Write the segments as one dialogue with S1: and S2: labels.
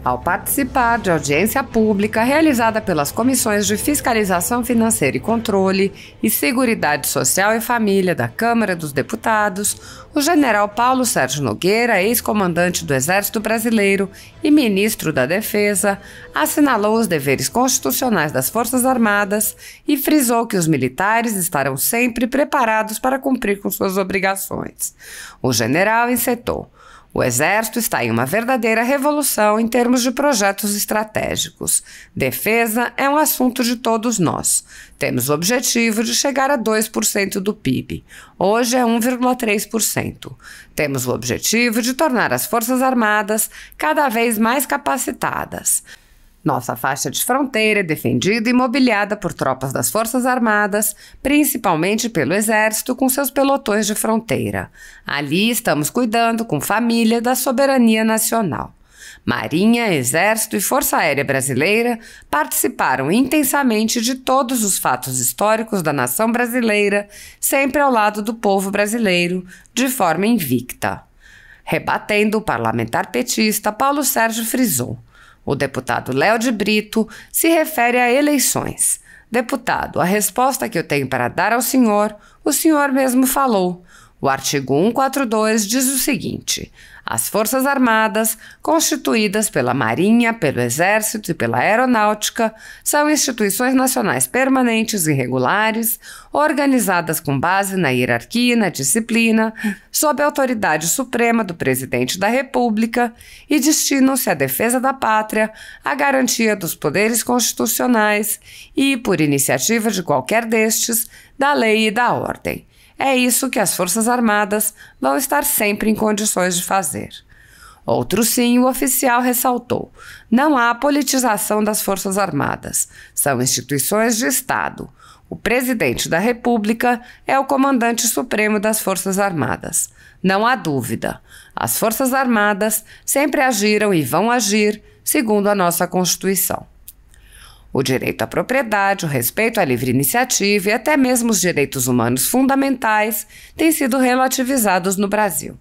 S1: ao participar de audiência pública realizada pelas Comissões de Fiscalização Financeira e Controle e Seguridade Social e Família da Câmara dos Deputados, o general Paulo Sérgio Nogueira, ex-comandante do Exército Brasileiro e ministro da Defesa, assinalou os deveres constitucionais das Forças Armadas e frisou que os militares estarão sempre preparados para cumprir com suas obrigações. O general encetou: o Exército está em uma verdadeira revolução em termos de projetos estratégicos. Defesa é um assunto de todos nós. Temos o objetivo de chegar a 2% do PIB. Hoje é 1,3%. Temos o objetivo de tornar as Forças Armadas cada vez mais capacitadas. Nossa faixa de fronteira é defendida e mobiliada por tropas das Forças Armadas, principalmente pelo Exército com seus pelotões de fronteira. Ali estamos cuidando com família da soberania nacional. Marinha, Exército e Força Aérea Brasileira participaram intensamente de todos os fatos históricos da nação brasileira, sempre ao lado do povo brasileiro, de forma invicta. Rebatendo o parlamentar petista, Paulo Sérgio frisou: o deputado Léo de Brito se refere a eleições. Deputado, a resposta que eu tenho para dar ao senhor, o senhor mesmo falou. O artigo 142 diz o seguinte: as Forças Armadas, constituídas pela Marinha, pelo Exército e pela Aeronáutica, são instituições nacionais permanentes e regulares, organizadas com base na hierarquia e na disciplina, sob a autoridade suprema do Presidente da República e destinam-se à defesa da pátria, à garantia dos poderes constitucionais e, por iniciativa de qualquer destes, da lei e da ordem. É isso que as Forças Armadas vão estar sempre em condições de fazer. Outro sim, o oficial ressaltou: não há politização das Forças Armadas. São instituições de Estado. O Presidente da República é o comandante supremo das Forças Armadas. Não há dúvida. As Forças Armadas sempre agiram e vão agir segundo a nossa Constituição. O direito à propriedade, o respeito à livre iniciativa e até mesmo os direitos humanos fundamentais têm sido relativizados no Brasil.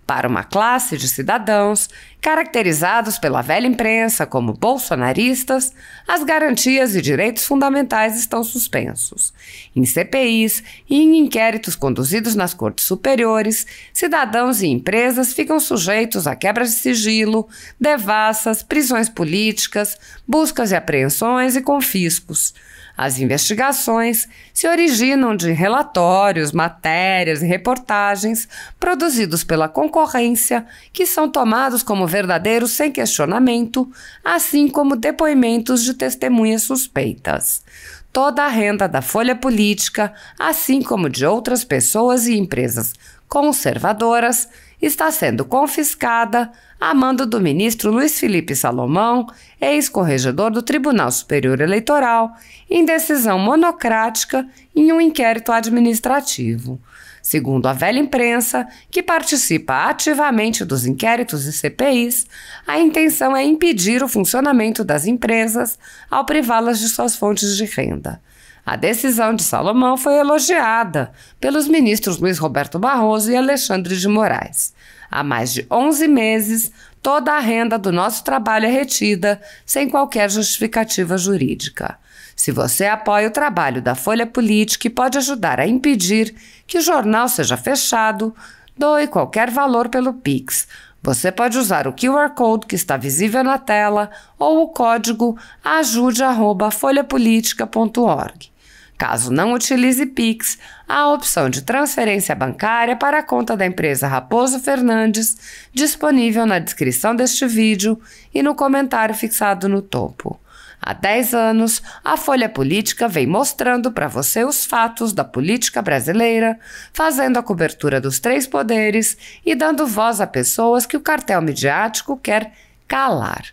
S1: Para uma classe de cidadãos, caracterizados pela velha imprensa como bolsonaristas, as garantias e direitos fundamentais estão suspensos. Em CPIs e em inquéritos conduzidos nas cortes superiores, cidadãos e empresas ficam sujeitos a quebra de sigilo, devassas, prisões políticas, buscas e apreensões e confiscos. As investigações se originam de relatórios, matérias e reportagens produzidos pela concorrência, que são tomados como verdadeiros sem questionamento, assim como depoimentos de testemunhas suspeitas. Toda a renda da Folha Política, assim como de outras pessoas e empresas conservadoras, está sendo confiscada a mando do ministro Luiz Felipe Salomão, ex-corregedor do Tribunal Superior Eleitoral, em decisão monocrática em um inquérito administrativo. Segundo a velha imprensa, que participa ativamente dos inquéritos e CPIs, a intenção é impedir o funcionamento das empresas ao privá-las de suas fontes de renda. A decisão de Salomão foi elogiada pelos ministros Luiz Roberto Barroso e Alexandre de Moraes. Há mais de 11 meses, toda a renda do nosso trabalho é retida sem qualquer justificativa jurídica. Se você apoia o trabalho da Folha Política e pode ajudar a impedir que o jornal seja fechado, doe qualquer valor pelo Pix. Você pode usar o QR Code que está visível na tela ou o código ajude@folhapolitica.org. Caso não utilize Pix, há a opção de transferência bancária para a conta da empresa Raposo Fernandes, disponível na descrição deste vídeo e no comentário fixado no topo. Há 10 anos, a Folha Política vem mostrando para você os fatos da política brasileira, fazendo a cobertura dos 3 poderes e dando voz a pessoas que o cartel midiático quer calar.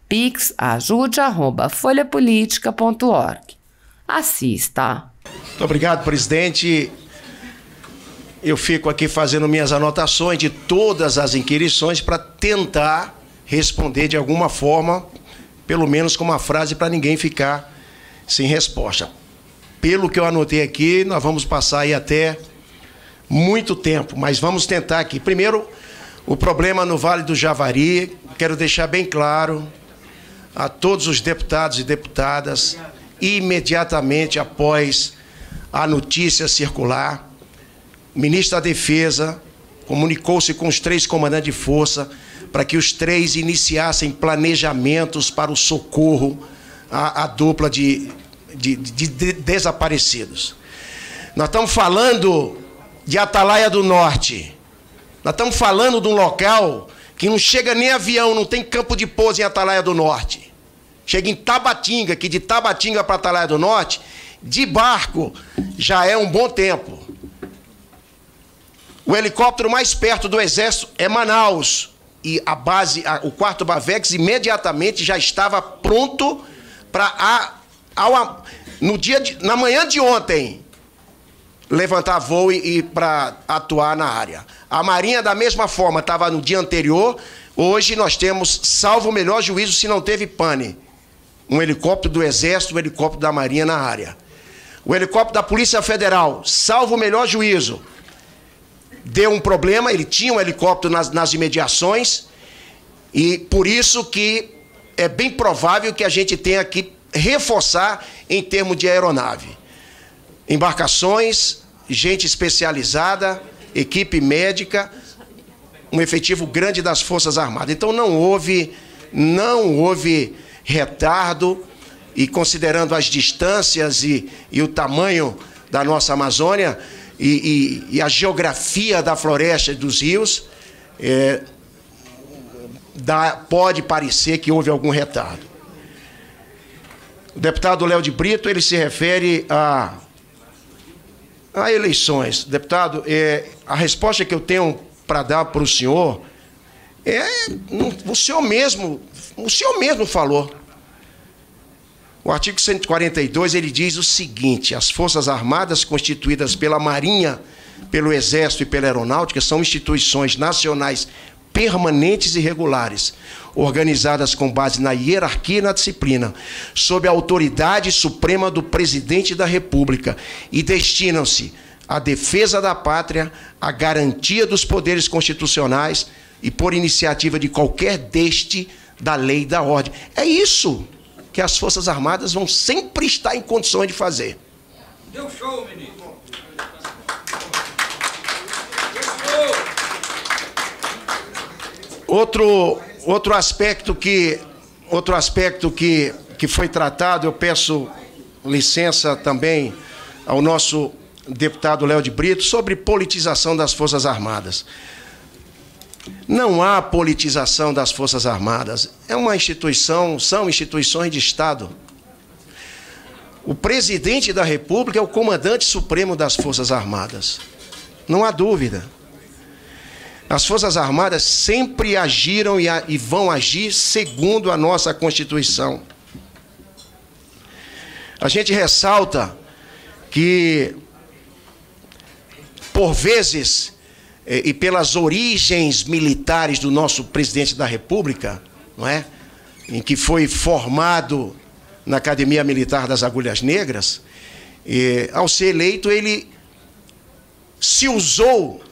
S1: Pix ajude@folhapolitica.org. Assista.
S2: Muito obrigado, presidente. Eu fico aqui fazendo minhas anotações de todas as inquirições para tentar responder de alguma forma, pelo menos com uma frase, para ninguém ficar sem resposta. Pelo que eu anotei aqui, nós vamos passar aí até muito tempo, mas vamos tentar aqui. Primeiro, o problema no Vale do Javari, quero deixar bem claro a todos os deputados e deputadas, imediatamente após a notícia circular, o ministro da Defesa comunicou-se com os 3 comandantes de força para que os 3 iniciassem planejamentos para o socorro à dupla de desaparecidos. Nós estamos falando de Atalaia do Norte. Nós estamos falando de um local que não chega nem avião, não tem campo de pouso em Atalaia do Norte. Chega em Tabatinga, que de Tabatinga para Atalaia do Norte, de barco, já é um bom tempo. O helicóptero mais perto do Exército é Manaus. E a base, o 4º Bavex, imediatamente já estava pronto para, na manhã de ontem, levantar voo e para atuar na área. A Marinha, da mesma forma, estava no dia anterior. Hoje nós temos, salvo o melhor juízo, se não teve pane, um helicóptero do Exército, um helicóptero da Marinha na área. O helicóptero da Polícia Federal, salvo o melhor juízo, deu um problema, ele tinha um helicóptero nas imediações, e por isso que é bem provável que a gente tenha que reforçar em termos de aeronave. Embarcações, gente especializada, equipe médica, um efetivo grande das Forças Armadas. Então não houve retardo, e considerando as distâncias e o tamanho da nossa Amazônia e a geografia da floresta e dos rios, pode parecer que houve algum retardo. O deputado Léo de Brito, ele se refere a eleições. Deputado, a resposta que eu tenho para dar para o senhor o senhor mesmo falou. O artigo 142, ele diz o seguinte: as Forças Armadas constituídas pela Marinha, pelo Exército e pela Aeronáutica são instituições nacionais permanentes e regulares, organizadas com base na hierarquia e na disciplina, sob a autoridade suprema do Presidente da República, e destinam-se à defesa da pátria, à garantia dos poderes constitucionais e, por iniciativa de qualquer deste, da lei e da ordem. É isso que as Forças Armadas vão sempre estar em condições de fazer.
S3: Deu show, ministro.
S2: Outro aspecto que foi tratado, eu peço licença também ao nosso deputado Léo de Brito, sobre politização das Forças Armadas. Não há politização das Forças Armadas. São instituições de Estado. O presidente da República é o comandante supremo das Forças Armadas. Não há dúvida. As Forças Armadas sempre agiram e vão agir segundo a nossa Constituição. A gente ressalta que, por vezes, e pelas origens militares do nosso presidente da República, não é? Em que foi formado na Academia Militar das Agulhas Negras, ao ser eleito, ele se usou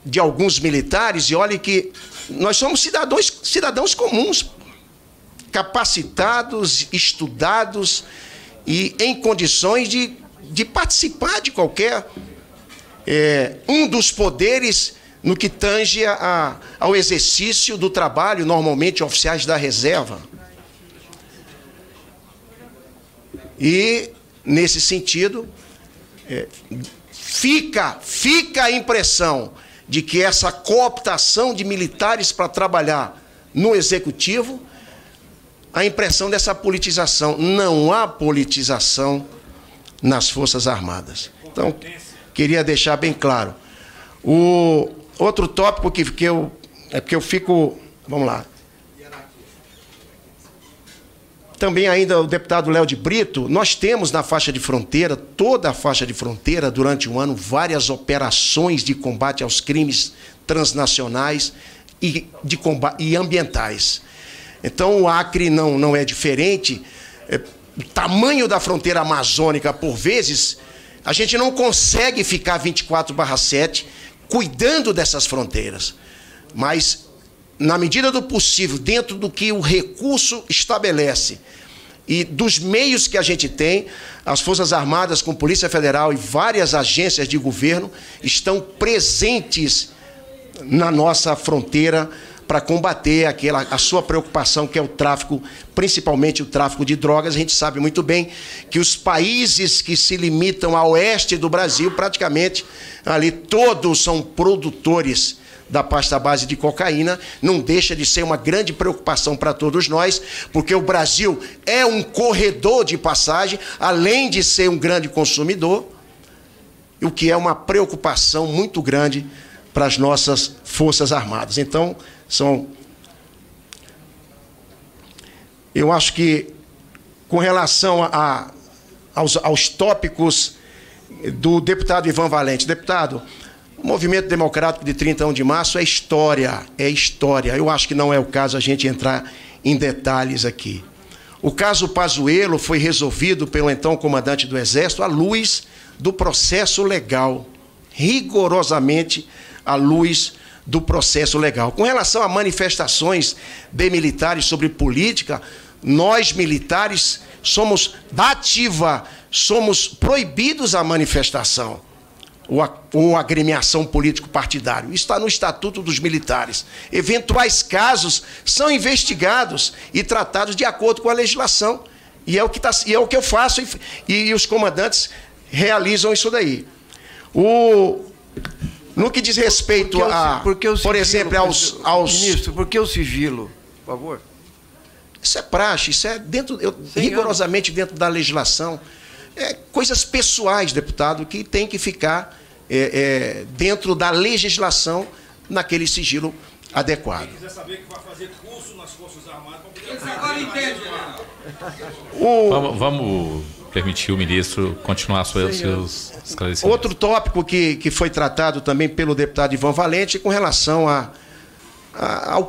S2: de alguns militares, e olhe que nós somos cidadãos comuns, capacitados, estudados e em condições de participar de qualquer um dos poderes no que tange ao exercício do trabalho, normalmente oficiais da reserva. E, nesse sentido, fica a impressão de que essa cooptação de militares para trabalhar no Executivo, a impressão dessa politização. Não há politização nas Forças Armadas. Então, queria deixar bem claro. O outro tópico que eu fico... Vamos lá. Também ainda o deputado Léo de Brito, nós temos na faixa de fronteira, toda a faixa de fronteira, durante um ano, várias operações de combate aos crimes transnacionais e ambientais. Então o Acre não é diferente. O tamanho da fronteira amazônica, por vezes, a gente não consegue ficar 24/7 cuidando dessas fronteiras. Mas na medida do possível, dentro do que o recurso estabelece e dos meios que a gente tem, as Forças Armadas, com Polícia Federal e várias agências de governo estão presentes na nossa fronteira para combater a sua preocupação, que é o tráfico, principalmente o tráfico de drogas. A gente sabe muito bem que os países que se limitam a oeste do Brasil, praticamente ali todos são produtores da pasta base de cocaína. Não deixa de ser uma grande preocupação para todos nós, porque o Brasil é um corredor de passagem, além de ser um grande consumidor, o que é uma preocupação muito grande para as nossas Forças Armadas. Então, eu acho que, com relação aos tópicos do deputado Ivan Valente, deputado, o movimento democrático de 31 de março é história, é história. Eu acho que não é o caso a gente entrar em detalhes aqui. O caso Pazuello foi resolvido pelo então comandante do Exército à luz do processo legal, rigorosamente à luz do processo legal. Com relação a manifestações de militares sobre política, nós militares somos da ativa, somos proibidos a manifestação ou agremiação político-partidário. Isso está no Estatuto dos Militares. Eventuais casos são investigados e tratados de acordo com a legislação. E é o que eu faço, e os comandantes realizam isso daí. No que diz respeito por exemplo, aos...
S4: Ministro, por que o sigilo, por favor?
S2: Isso é praxe, isso é rigorosamente dentro da legislação. Coisas pessoais, deputado, que tem que ficar dentro da legislação naquele sigilo adequado.
S3: Quem quiser saber que vai fazer curso nas Forças Armadas para poder... Agora entende,
S5: Vamos permitir o ministro continuar seus esclarecimentos.
S2: Outro tópico que foi tratado também pelo deputado Ivan Valente com relação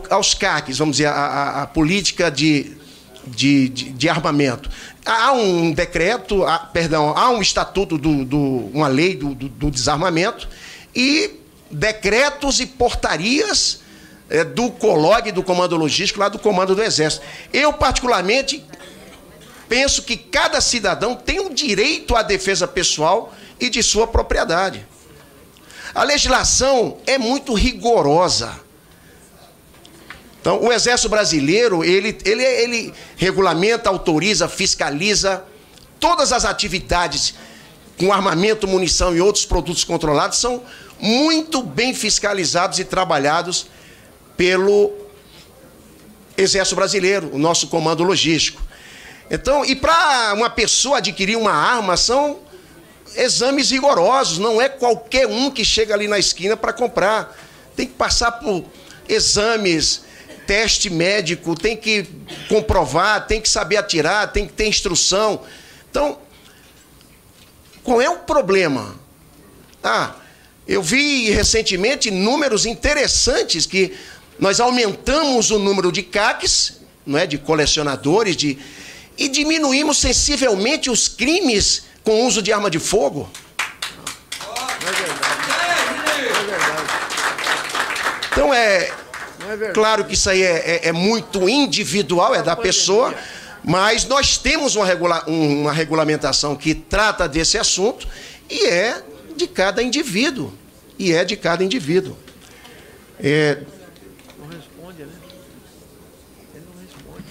S2: aos CACs, vamos dizer, a política de armamento. Há um decreto, há um estatuto, uma lei do desarmamento e decretos e portarias do COLOG, do Comando Logístico, lá do Comando do Exército. Eu, particularmente, penso que cada cidadão tem o direito à defesa pessoal e de sua propriedade. A legislação é muito rigorosa. Então, o Exército Brasileiro, ele regulamenta, autoriza, fiscaliza todas as atividades com armamento, munição e outros produtos controlados, são muito bem fiscalizados e trabalhados pelo Exército Brasileiro, o nosso Comando Logístico. Então, e para uma pessoa adquirir uma arma, são exames rigorosos, não é qualquer um que chega ali na esquina para comprar. Tem que passar por exames, teste médico, tem que comprovar, tem que saber atirar, tem que ter instrução. Então, qual é o problema? Eu vi recentemente números interessantes que nós aumentamos o número de CACs, não é, de colecionadores, e diminuímos sensivelmente os crimes com uso de arma de fogo.
S4: Não é verdade. Não é verdade.
S2: Então, claro que isso aí é muito individual, é da pessoa, mas nós temos uma regulamentação que trata desse assunto e é de cada indivíduo. E é de cada indivíduo.
S4: Não responde, né? Ele não responde.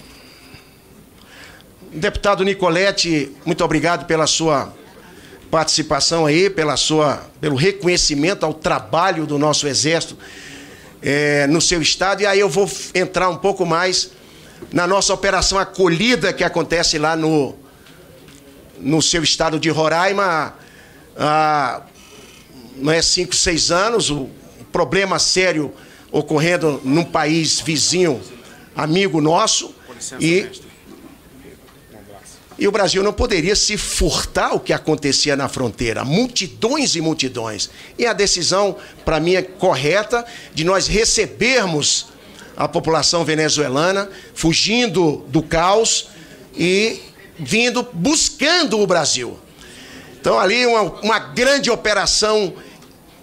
S2: Deputado Nicolete, muito obrigado pela sua participação aí, pelo reconhecimento ao trabalho do nosso Exército no seu estado. E aí eu vou entrar um pouco mais na nossa operação acolhida que acontece lá no seu estado de Roraima. Não é 5, 6 anos, o problema sério ocorrendo num país vizinho, amigo nosso, e o Brasil não poderia se furtar o que acontecia na fronteira, multidões e multidões. E a decisão, para mim, é correta de nós recebermos a população venezuelana, fugindo do caos e buscando o Brasil. Então, ali uma grande operação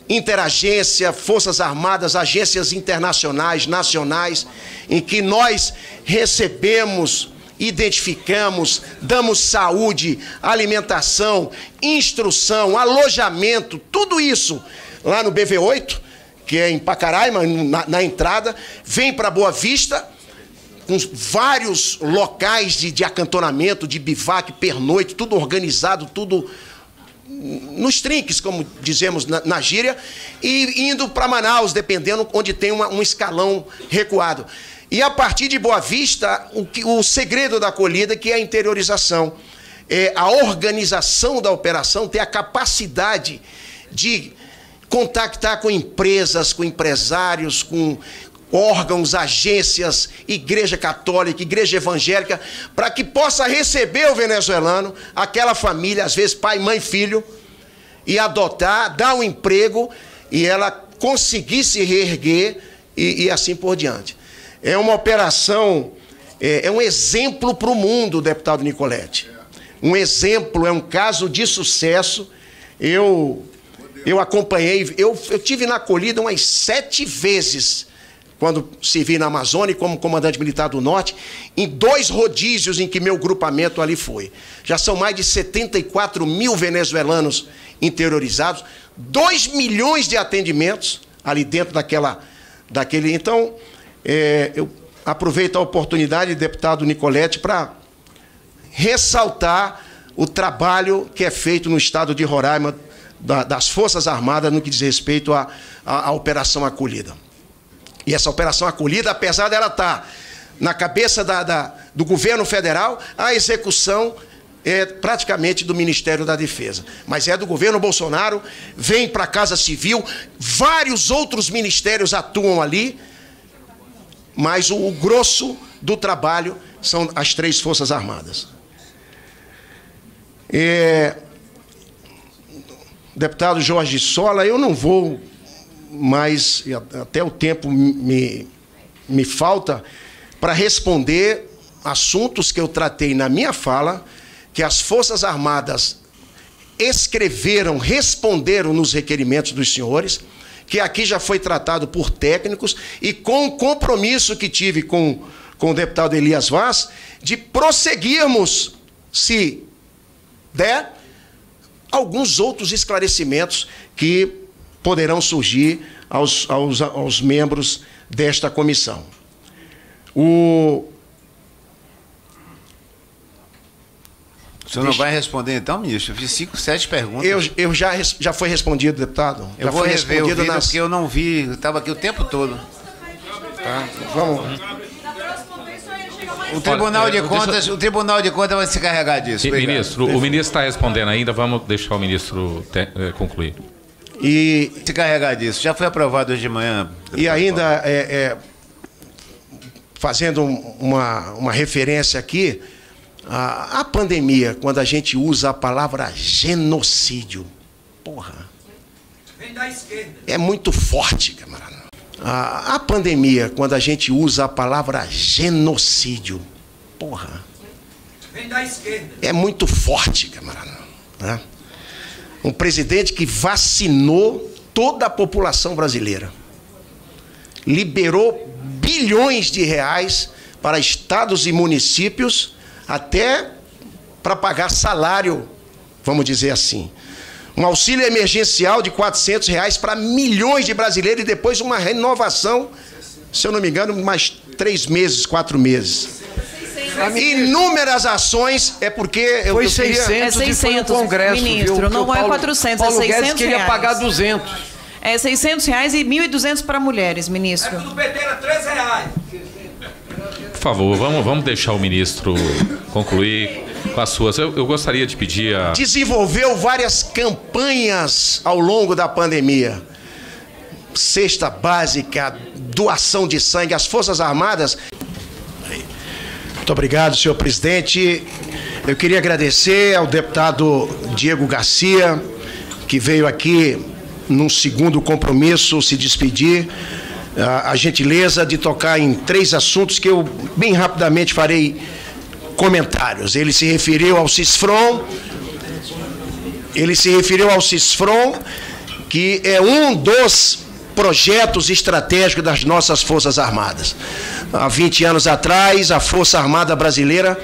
S2: interagência, Forças Armadas, agências internacionais, nacionais, em que nós recebemos, identificamos, damos saúde, alimentação, instrução, alojamento, tudo isso lá no BV8, que é em Pacaraima, na entrada, vem para Boa Vista, com vários locais de acantonamento, de bivac, pernoite, tudo organizado, tudo nos trinques, como dizemos na gíria, e indo para Manaus, dependendo onde tem um escalão recuado. E a partir de Boa Vista, o segredo da acolhida, que é a interiorização, é a organização da operação, ter a capacidade de contactar com empresas, com empresários, com órgãos, agências, igreja católica, igreja evangélica, para que possa receber o venezuelano, aquela família, às vezes pai, mãe, filho, e adotar, dar um emprego, e ela conseguir se reerguer, e assim por diante. É uma operação, é um exemplo para o mundo, deputado Nicolete. Um exemplo, é um caso de sucesso. Eu acompanhei, eu tive na acolhida umas 7 vezes, quando servi na Amazônia como comandante militar do Norte, em 2 rodízios em que meu grupamento ali foi. Já são mais de 74 mil venezuelanos interiorizados, 2 milhões de atendimentos ali dentro daquele... Então, eu aproveito a oportunidade, deputado Nicolete, para ressaltar o trabalho que é feito no estado de Roraima, das Forças Armadas, no que diz respeito à Operação Acolhida. E essa Operação Acolhida, apesar dela estar na cabeça do governo federal, a execução é praticamente do Ministério da Defesa. Mas é do governo Bolsonaro, vem para a Casa Civil, vários outros ministérios atuam ali, mas o grosso do trabalho são as 3 Forças Armadas. Deputado Jorge Sola, eu não vou mais, até o tempo me falta, para responder assuntos que eu tratei na minha fala, que as Forças Armadas escreveram, responderam nos requerimentos dos senhores, que aqui já foi tratado por técnicos, e com o compromisso que tive com o deputado Elias Vaz, de prosseguirmos, se der, alguns outros esclarecimentos que poderão surgir aos membros desta comissão. O
S6: senhor não vai responder então, ministro? Eu fiz 5, 7 perguntas.
S2: Eu já foi respondido, deputado.
S6: Eu vou rever o vídeo porque eu não vi, eu estava aqui o tempo todo.
S2: Tá, vamos.
S6: O Tribunal de Contas vai se carregar disso.
S5: Ministro, o ministro está respondendo ainda, vamos deixar o ministro concluir.
S2: E
S6: se carregar disso. Já foi aprovado hoje de manhã.
S2: E ainda, fazendo uma referência aqui, a pandemia, quando a gente usa a palavra genocídio, porra, é muito forte, camarada. A pandemia, quando a gente usa a palavra genocídio, porra, é muito forte, camarada, né? Um presidente que vacinou toda a população brasileira, liberou bilhões de reais para estados e municípios, até para pagar salário, vamos dizer assim. Um auxílio emergencial de R$400 para milhões de brasileiros e depois uma renovação, se eu não me engano, mais 3 meses, 4 meses. Inúmeras ações, é porque...
S4: Foi 600 no Congresso,
S7: ministro,
S4: viu?
S7: Não é 400,
S4: Paulo
S7: é 600
S4: Guedes queria
S7: reais.
S4: pagar 200.
S7: É R$600 e 1.200 para mulheres, ministro.
S3: No PT era R$3.
S5: Por favor, vamos deixar o ministro concluir com as suas. Eu gostaria de pedir a...
S2: Desenvolveu várias campanhas ao longo da pandemia. Cesta básica, doação de sangue, as Forças Armadas. Muito obrigado, senhor presidente. Eu queria agradecer ao deputado Diego Garcia, que veio aqui num segundo compromisso se despedir. A gentileza de tocar em 3 assuntos que eu bem rapidamente farei comentários. Ele se referiu ao CISFRON, que é um dos projetos estratégicos das nossas Forças Armadas. Há 20 anos atrás, a Força Armada Brasileira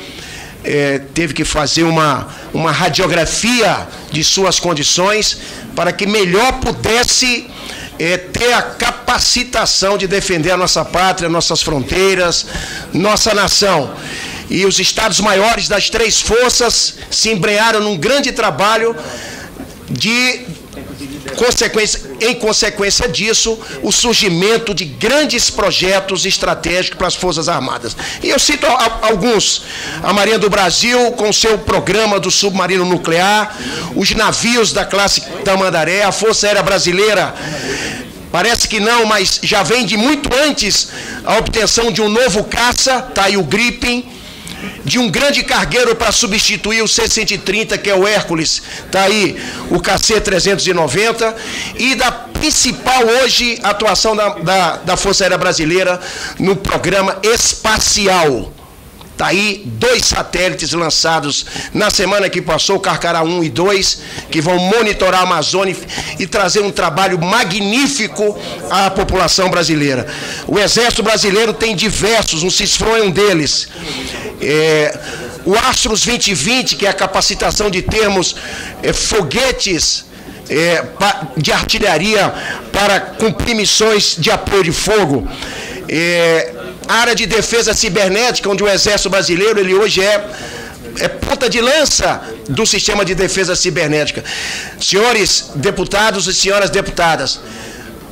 S2: teve que fazer uma radiografia de suas condições para que melhor pudesse ter a capacitação de defender a nossa pátria, nossas fronteiras, nossa nação. E os estados maiores das três forças se embrenharam num grande trabalho em consequência disso, o surgimento de grandes projetos estratégicos para as Forças Armadas. E eu cito alguns: a Marinha do Brasil, com seu programa do submarino nuclear, os navios da classe Tamandaré, a Força Aérea Brasileira. Parece que não, mas já vem de muito antes a obtenção de um novo caça, está aí o Gripen, de um grande cargueiro para substituir o C-130, que é o Hércules, está aí o KC-390, e da principal hoje atuação da Força Aérea Brasileira no programa espacial. Está aí 2 satélites lançados na semana que passou, Carcará 1 e 2, que vão monitorar a Amazônia e trazer um trabalho magnífico à população brasileira. O Exército Brasileiro tem diversos, o CISFRON é um deles. O Astros 2020, que é a capacitação de termos foguetes de artilharia para cumprir missões de apoio de fogo. A área de defesa cibernética, onde o Exército Brasileiro, ele hoje é ponta de lança do sistema de defesa cibernética. Senhores deputados e senhoras deputadas,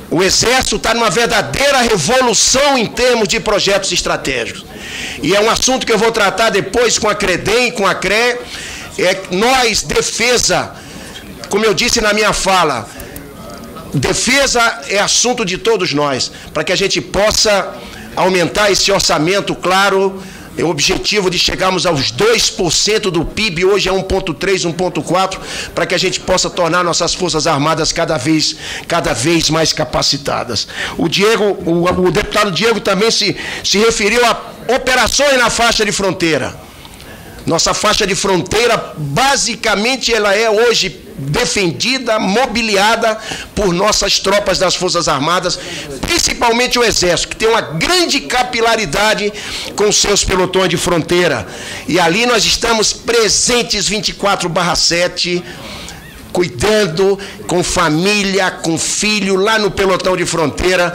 S2: o Exército está numa verdadeira revolução em termos de projetos estratégicos. E é um assunto que eu vou tratar depois com a CREDEM e com a CRE. Nós, defesa, como eu disse na minha fala, defesa é assunto de todos nós, para que a gente possa aumentar esse orçamento, claro, o objetivo de chegarmos aos 2% do PIB, hoje é 1,3%, 1,4%, para que a gente possa tornar nossas Forças Armadas cada vez mais capacitadas. O deputado Diego também se referiu a operações na faixa de fronteira. Nossa faixa de fronteira, basicamente, ela é hoje defendida, mobiliada por nossas tropas das Forças Armadas, principalmente o Exército, que tem uma grande capilaridade com seus pelotões de fronteira. E ali nós estamos presentes 24/7, cuidando com família, com filho, lá no pelotão de fronteira,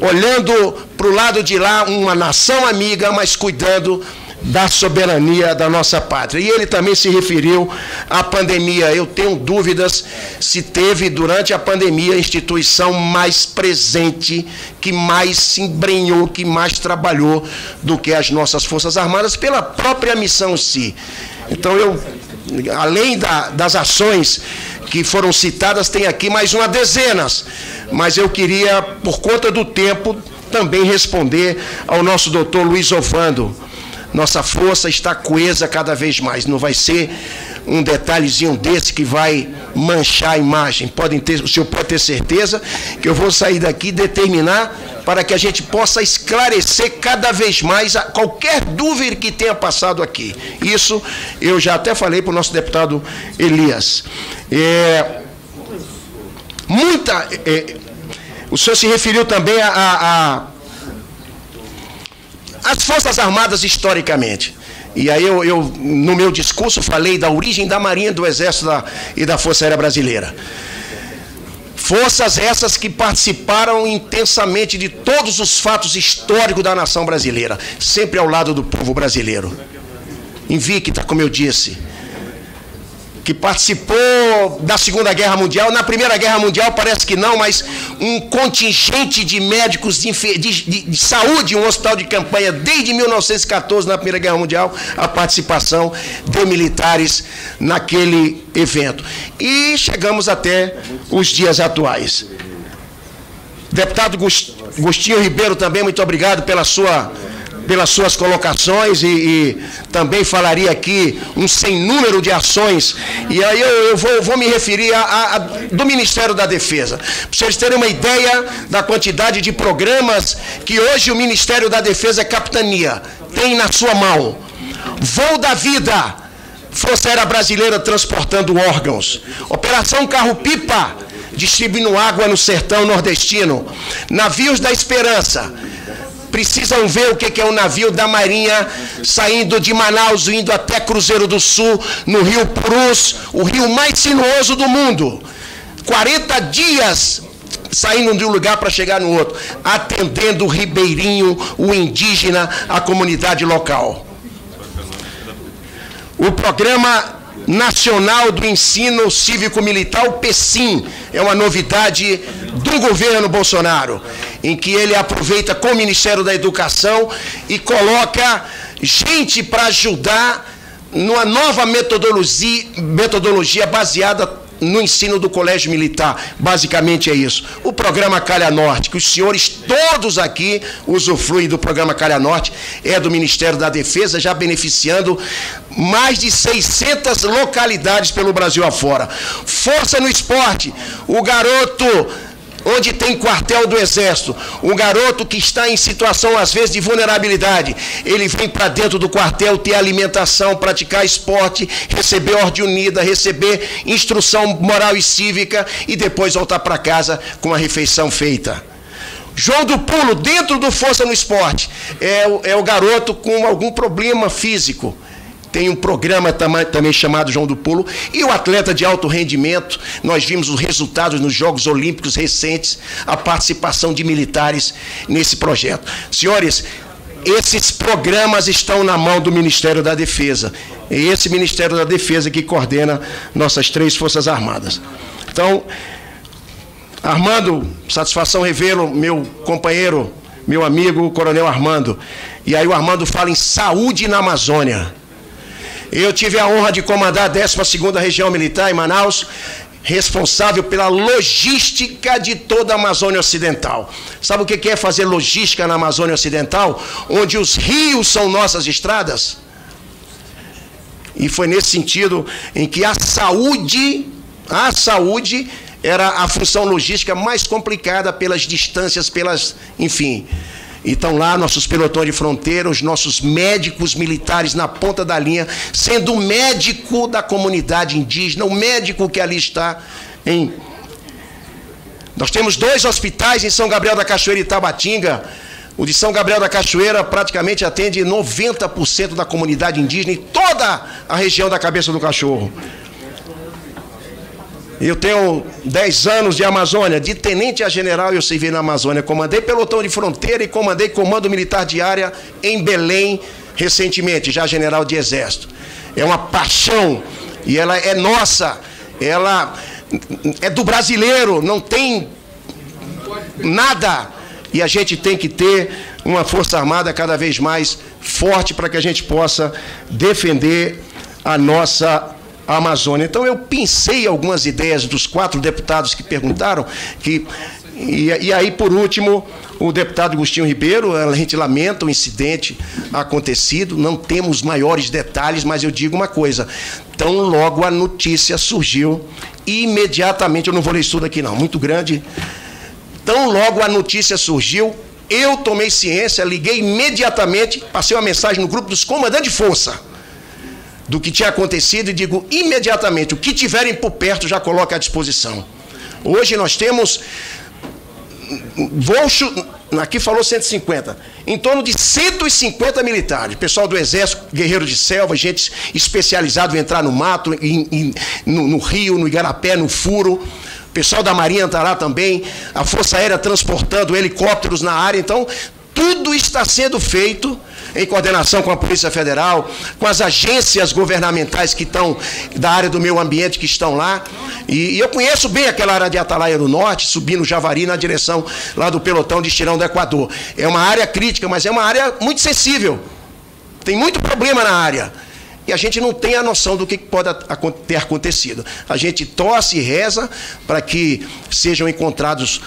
S2: olhando para o lado de lá, uma nação amiga, mas cuidando da soberania da nossa pátria. E ele também se referiu à pandemia. Eu tenho dúvidas se teve durante a pandemia a instituição mais presente, que mais se embrenhou, que mais trabalhou do que as nossas Forças Armadas pela própria missão em si. Então além das ações que foram citadas, tem aqui mais uma dezenas, mas eu queria, por conta do tempo, também responder ao nosso doutor Luiz Ovando. Nossa força está coesa cada vez mais. Não vai ser um detalhezinho desse que vai manchar a imagem. O senhor pode ter certeza que eu vou sair daqui e determinar para que a gente possa esclarecer cada vez mais qualquer dúvida que tenha passado aqui. Isso eu já até falei para o nosso deputado Elias. O senhor se referiu também às Forças Armadas historicamente. E aí eu no meu discurso, falei da origem da Marinha, do Exército e da Força Aérea Brasileira. Forças essas que participaram intensamente de todos os fatos históricos da nação brasileira, sempre ao lado do povo brasileiro. Invicta, como eu disse, que participou da Segunda Guerra Mundial. Na Primeira Guerra Mundial parece que não, mas um contingente de médicos de saúde, um hospital de campanha, desde 1914, na Primeira Guerra Mundial, a participação de militares naquele evento. E chegamos até os dias atuais. Deputado Agostinho Ribeiro, também muito obrigado pelas suas colocações e também falaria aqui um sem número de ações. E aí eu vou me referir do Ministério da Defesa. Para vocês terem uma ideia da quantidade de programas que hoje o Ministério da Defesa, capitania, tem na sua mão. Voo da Vida, Força Aérea Brasileira transportando órgãos. Operação Carro-Pipa, distribuindo água no sertão nordestino. Navios da Esperança. Precisam ver o que é um navio da Marinha saindo de Manaus, indo até Cruzeiro do Sul, no rio Purus, o rio mais sinuoso do mundo. 40 dias saindo de um lugar para chegar no outro, atendendo o ribeirinho, o indígena, a comunidade local. O Programa Nacional do Ensino Cívico-Militar, o PECIM, é uma novidade do governo Bolsonaro, em que ele aproveita com o Ministério da Educação e coloca gente para ajudar numa nova metodologia baseada no ensino do Colégio Militar. Basicamente é isso. O programa Calha Norte, que os senhores todos aqui usufruem do programa Calha Norte, é do Ministério da Defesa, já beneficiando mais de 600 localidades pelo Brasil afora. Força no esporte, o garoto onde tem quartel do Exército, um garoto que está em situação, às vezes, de vulnerabilidade, ele vem para dentro do quartel ter alimentação, praticar esporte, receber ordem unida, receber instrução moral e cívica e depois voltar para casa com a refeição feita. João do Pulo, dentro do Força no Esporte, é o garoto com algum problema físico. Tem um programa também chamado João do Pulo. E o atleta de alto rendimento, nós vimos os resultados nos Jogos Olímpicos recentes, a participação de militares nesse projeto. Senhores, esses programas estão na mão do Ministério da Defesa. É esse Ministério da Defesa que coordena nossas 3 Forças Armadas. Então, Armando, satisfação revê-lo, meu companheiro, meu amigo, o Coronel Armando. E aí o Armando fala em saúde na Amazônia. Eu tive a honra de comandar a 12ª Região Militar em Manaus, responsável pela logística de toda a Amazônia Ocidental. Sabe o que é fazer logística na Amazônia Ocidental? Onde os rios são nossas estradas? E foi nesse sentido em que a saúde era a função logística mais complicada pelas distâncias, enfim. Então lá, nossos pelotões de fronteira, os nossos médicos militares na ponta da linha, sendo o médico da comunidade indígena, o médico que ali está em... Nós temos 2 hospitais em São Gabriel da Cachoeira e Tabatinga. O de São Gabriel da Cachoeira praticamente atende 90% da comunidade indígena e toda a região da Cabeça do Cachorro. Eu tenho 10 anos de Amazônia, de tenente a general eu servi na Amazônia, comandei pelotão de fronteira e comandei comando militar de área em Belém recentemente, já general de exército. É uma paixão e ela é nossa, ela é do brasileiro, não tem nada. E a gente tem que ter uma força armada cada vez mais forte para que a gente possa defender a nossa Amazônia. Então eu pensei algumas ideias dos 4 deputados que perguntaram, e aí por último o deputado Agostinho Ribeiro, a gente lamenta o incidente acontecido, não temos maiores detalhes, mas eu digo uma coisa, tão logo a notícia surgiu, imediatamente, eu não vou ler isso tudo aqui não, muito grande, tão logo a notícia surgiu, eu tomei ciência, liguei imediatamente, passei uma mensagem no grupo dos comandantes de força, do que tinha acontecido e digo imediatamente, o que tiverem por perto já coloca à disposição. Hoje nós temos, aqui falou 150, em torno de 150 militares, pessoal do Exército, guerreiro de selva, gente especializado em entrar no mato, no rio, no igarapé, no furo, pessoal da Marinha está lá também, a Força Aérea transportando helicópteros na área, então tudo está sendo feito em coordenação com a Polícia Federal, com as agências governamentais que estão da área do meio ambiente que estão lá. E eu conheço bem aquela área de Atalaia do Norte, subindo Javari na direção lá do pelotão de Estirão do Equador. É uma área crítica, mas é uma área muito sensível. Tem muito problema na área. E a gente não tem a noção do que pode ter acontecido. A gente torce e reza para que sejam encontrados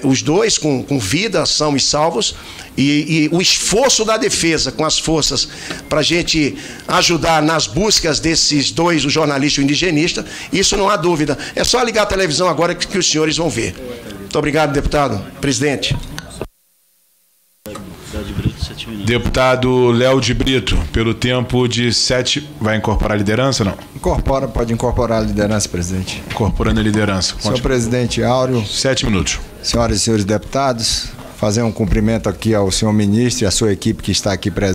S2: os 2 com vida, são e salvos, e o esforço da defesa com as forças para a gente ajudar nas buscas desses 2, o jornalista e o indigenista, isso não há dúvida. É só ligar a televisão agora que os senhores vão ver. Muito obrigado, deputado. Presidente.
S8: Deputado Léo de Brito, pelo tempo de 7... Vai incorporar a liderança ou não?
S9: Incorpora, pode incorporar a liderança, presidente.
S8: Incorporando a liderança.
S9: Senhor presidente Áureo.
S8: 7 minutos.
S9: Senhoras e senhores deputados, fazer um cumprimento aqui ao senhor ministro e à sua equipe que está aqui presente.